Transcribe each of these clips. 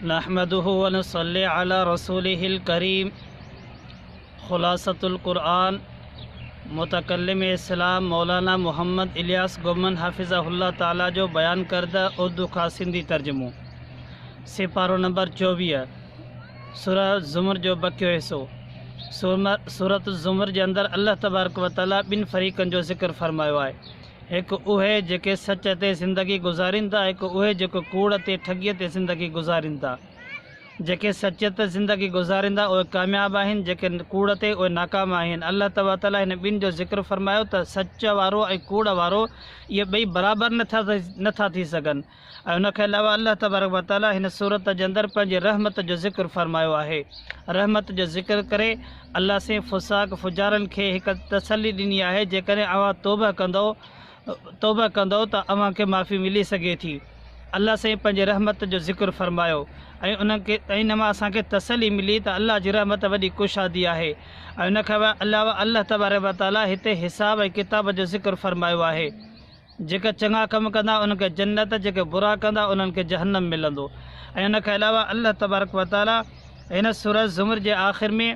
नहमदुहु व नसल्ली अला रसूलिहिल करीम। खलासतुल मतकल्लम इस्लाम मौलाना محمد الیاس घुमन हाफिज़हुल्लाह ताला जो बयान करदा उर्दू का सिंधी तर्जुमो। सिपारो नंबर 24 सूरह ज़ुमर जो बकियो हिस्सो। सूरत ज़ुमर जे अंदर अल्लाह तबारक व तआला बिन फरीक़न जो ज़िक्र फरमायो आहे। एक उहे जेके सच ते ज़िंदगी गुज़ारिन था, एक उहे जेको कूड़ ते ठगीअ ते ज़िंदगी गुज़ारिन था। जेके सच ते ज़िंदगी गुज़ारिंदा उहे कामयाब आहिनि, जेके कूड़ ते उहे नाकाम आहिनि। अल्लाह तआला हिन ॿिनि जो ज़िक्र फरमायो त सच वारो ऐं कूड़ वारो इहे ॿई बराबरि नथा थी सघनि। ऐं उनखे अलावा अल्लाह तबारक व तआला हिन सूरत जे अंदरि पंहिंजी रहमत जो ज़िक्र फरमायो आहे। रहमत जो ज़िक्र करे अल्लाह से फुसाक फुजारनि खे हिकु तसली ॾिनी आहे, जेकॾहिं अव्हां तौबा कंदो त अव्हांखे माफ़ी मिली सघे थी। अल्लाह से पंहिंजे रहमत जो ज़िक्र फरमायो ऐं उनखे इन मां असांखे तसली मिली त अल्लाह जी रहमत वॾी कुशादी आहे। ऐं उनखां अलावा अल्लाह तबारक व तआला हिते हिसाब ऐं किताब जो ज़िक्र फरमायो आहे। जेके चङा कम कंदा उनखे जन्नत, जेके बुरा कंदा उन्हनि खे जहन्नम मिलंदो। ऐं उनखां अलावा अल्लाह तबारक व तआला हिन सूरह ज़ुमर जे आख़िर में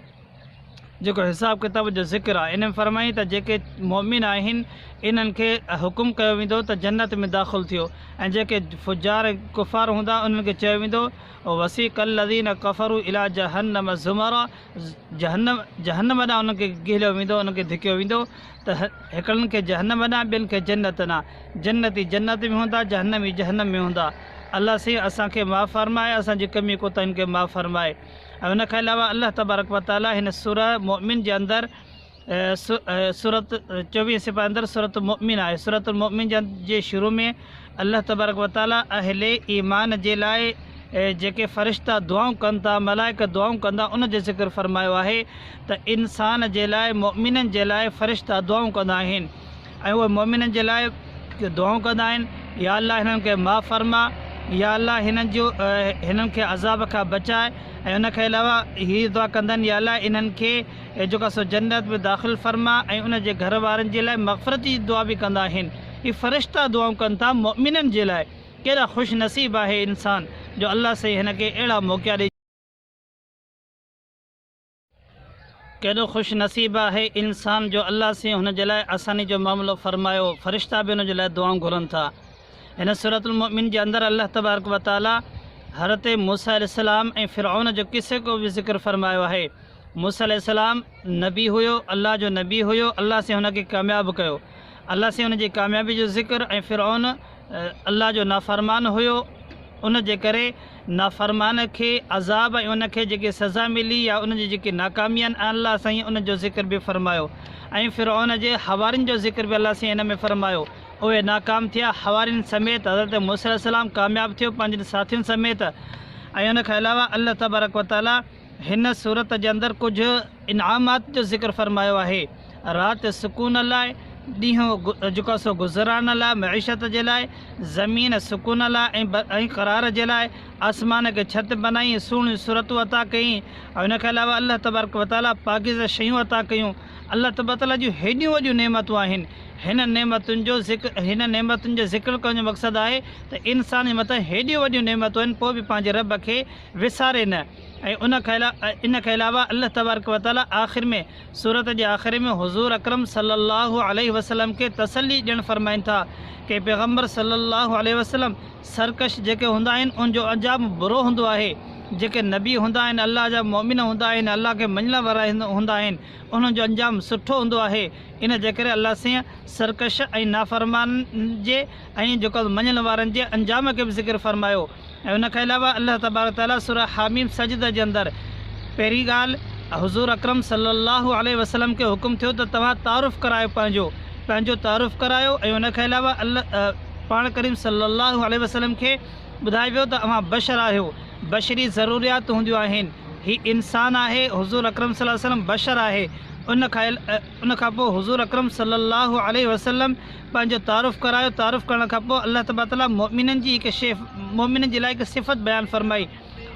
जेको हिसाब किताब जो ज़िक्र आहे इन में फरमाई त जेके मोमिन आहिनि इन्हनि खे हुकुम कयो वेंदो त जन्नत में दाख़िल थियो, ऐं जेके फुजार कुफ़ार हूंदा उन्हनि खे चयो वेंदो वसीक़ल लज़ीन कफ़रू इला जहन्नम ज़ुमरा। जहन्नम ॾांहुं उन्हनि खे घिलियो वेंदो, उन्हनि खे धिकियो वेंदो त हिकिड़नि खे जहन्नम ॾांहुं, ॿियनि खे जन्नत ॾांहुं। जन्नती जन्नत में हूंदा, जहन्नमी जहन्नम में हूंदा। अल्लाह से असांखे माफ़ फरमाए, असांजी कमी कोताहियुनि खे माफ़ फरमाए। ऐं उनखां अलावा अल्लाह तबारक व तआला हिन सूरह मोमिन जे अंदरि सूरत 24 सिपा अंदरि सूरत मोमिन आहे। सूरत मोमिन जे शुरू में अल्लाह तबारक व तआला अहले ईमान जे लाइ जेके फ़रिश्ता दुआऊं कनि था, मलाइक दुआऊं कंदा, उन जो ज़िक्र फरमायो आहे त इंसान जे लाइ मोमिननि जे लाइ फ़रिश्ता दुआऊं कंदा आहिनि। ऐं उहे मोमिननि जे लाइ दुआऊं कंदा आहिनि, या अल्लाह हिननि खे माफ़ फरमा, या अल्लाह हिननि खे अज़ाब खां बचाए। ऐं उनखे अलावा हीअ दुआ कंदनि, या अल्लाह इन्हनि खे जेका सो जन्नत में दाख़िल फरमा, ऐं उन जे घर वारनि जे लाइ मग़फ़िरत जी दुआ बि कंदा आहिनि। हीअ फ़रिश्ता दुआऊं कनि था मोमिननि जे लाइ। केॾा ख़ुशि नसीब आहे इंसान जो अल्लाह से हिनखे अहिड़ा मौक़ा ॾेई। केॾो ख़ुशि नसीब आहे इंसान जो अल्लाह से हुन जे लाइ आसानी जो मामिलो फरमायो। फ़रिश्ता बि हुन जे लाइ दुआऊं घुरनि था। हिन सूरतुल मोमिन जे अंदरि अल्लाह तबारक व तआला हज़रत मूसा अलैहिस्सलाम ऐं फ़िरऔन जो किसे को बि ज़िक्र फरमायो आहे। मूसा अलैहिस्सलाम नबी हुयो, अल्लाह जो नबी हुयो। अल्लाह से हुनखे कामयाबु कयो। अल्लाह से हुनजी कामयाबी जो ज़िक्र। ऐं फ़िरऔन अल्लाह जो नाफ़रमान हुयो, उन जे करे नाफ़रमान खे अज़ाब ऐं उनखे जेकी सज़ा मिली या उनजी जेकी नाकामी आहिनि अल्लाह साईं उन जो ज़िक्र बि फरमायो। ऐं फ़िरऔन जे हवारिन जो ज़िक्र बि अल्लाह साईं हिन में फरमायो। उहे नाकाम थिया, हवारिन समेत। हज़रत मूसा अलैहिस्सलाम कामयाबु थियो पंहिंजनि साथियुनि समेत। ऐं उनखां अलावा अल्लाह तबारक व तआला हिन सूरत जे अंदरि कुझु इनामात जो ज़िक्र फरमायो आहे। राति सुकून लाइ, ॾींहुं जेको सो गुज़रान लाइ, मईशत जे लाइ, ज़मीन सुकून लाइ ऐं क़रार जे लाइ, आसमान खे छत बनाई, सुहिणियूं सूरतूं अता कई। ऐं उनखां अलावा अल्लाह तबारक व तआला पाकीज़ शयूं अता कयूं। अल्लाह तबारक व तआला जूं हेॾियूं वॾियूं नेमतूं आहिनि। हिन नेमतुनि जो ज़िक्र करण जो मक़सदु आहे त इंसान जे मथां हेॾियूं वॾियूं नेमतूं आहिनि, पोइ बि पंहिंजे रब खे विसारे न। ऐं इनखे अलावा अल्लाह तबारक व तआला आख़िर में सूरत जे आख़िर में हुज़ूर अकरम सल्लल्लाहु अलैहि वसल्लम खे तसली ॾियणु फरमाइनि था कि पैगम्बर सल्लल्लाहु अलैहि वसल्लम सरकश जेके हूंदा आहिनि उनजो अंजाम बुरो हूंदो आहे। जेके नबी हूंदा आहिनि, अल्लाह जा मोमिन हूंदा आहिनि, अल्लाह खे मञण वारा हूंदा आहिनि, उन्हनि जो अंजाम सुठो हूंदो आहे। इन जे करे अल्लाह से सरकश ऐं नाफ़रमान जे ऐं जेको मञण वारनि जे अंजाम खे बि ज़िक्र फरमायो। ऐं उनखां अलावा अल्लाह तबारक तआला सूरह हामीम सजदा जे अंदरि पहिरीं ॻाल्हि हुज़ूर अकरम सल्लल्लाहु अलैहि वसल्लम खे हुकुम थियो त तव्हां तारुफ़ करायो, पंहिंजो तारुफ़ करायो। ऐं उनखां अलावा पाण करीम सल्लल्लाहु अलैहि वसल्लम खे ॿुधायो वियो त अव्हां बशर आहियो, बशरी ज़रूरियात हूंदियूं आहिनि। हीउ इंसान आहे, हुज़ूर अकरम सल्लल्लाहु अलैहि वसल्लम बशर आहे। उनखां पोइ हुज़ूर अकरम सल्लल्लाहु अलैहि वसल्लम पंहिंजो तारुफ़ करायो। तारुफ़ करण खां पोइ अल्लाह तबारक व तआला मोमिननि जी मोमिननि जे लाइ हिकु सिफ़त बयानु फरमाई,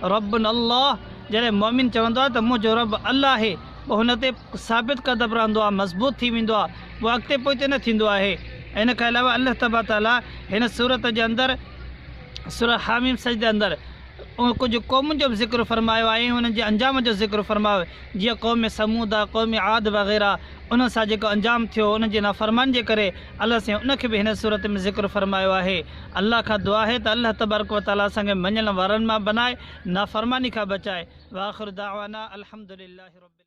रब्बुन अल्लाह। जॾहिं मोमिन चवंदो आहे त मुंहिंजो रब अल्लाह आहे, पोइ हुन ते साबित क़दम रहंदो आहे, मज़बूत थी वेंदो आहे, उहो अॻिते पोइते न थींदो आहे। इन खां अलावा अल्लाह तबारक व तआला हिन सूरत जे अंदरि सूरह हामीम सजदे अंदरि कुछ क़ौमुनि जो बि ज़िक्र फरमायो आहे, उन्हनि जे अंजाम जो ज़िक्र फरमायो, जीअं क़ौम समूद आहे, क़ौम आद वग़ैरह, उन सां जेको अंजाम थियो उन जे नाफ़रमान जे करे अलाह साईं उनखे बि हिन सूरत में ज़िक्र फरमायो आहे। अलाह खां दुआ आहे त अलाह तबारक व तआला असांखे मञण वारनि मां बनाए, नाफ़रमानी खां बचाए। व आख़िर दावाना अल्हम्दुलिल्लाहि रब्बिल